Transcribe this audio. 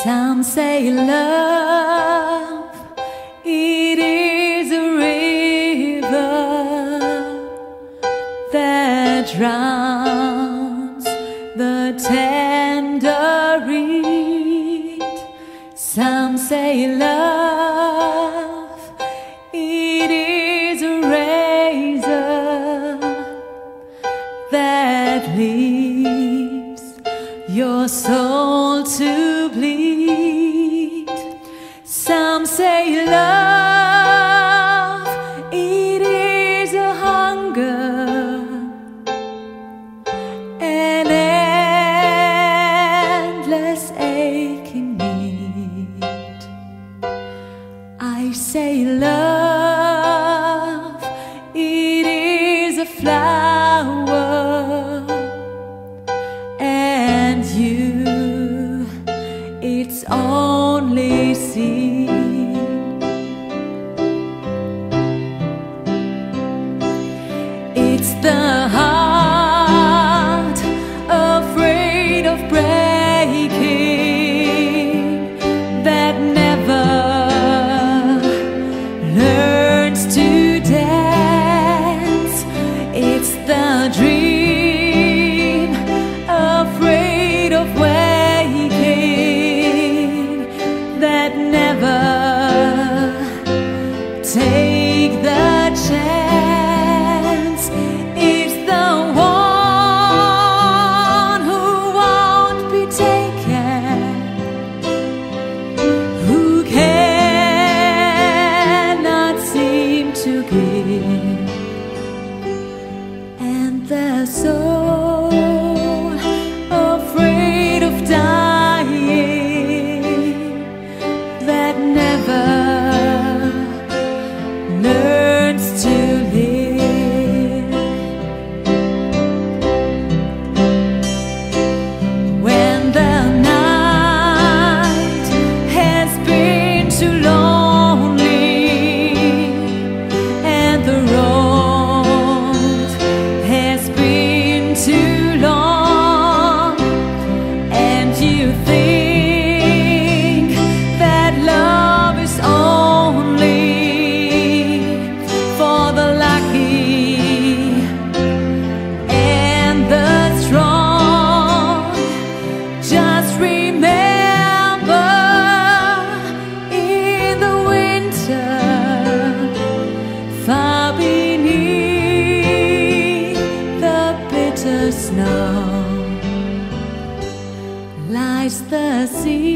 Some say love, it is a river that drowns the tender reed. Some say love, it is a razor that leaves your soul to bleed. Some say love, it is a hunger, an endless aching need. I say love, it is a flower, and you, its only seed. It's the heart afraid of breaking that never learns to dance. It's the dream afraid of waking that never take the chance. It's the one who won't be taken, who cannot seem to give, and the soul afraid of dying that never learns to live. When the night has been too lonely and the road has been too long, and you think that love is only for the lucky and the strong, just remember, in the winter, far beneath the bitter snow, lies the sea.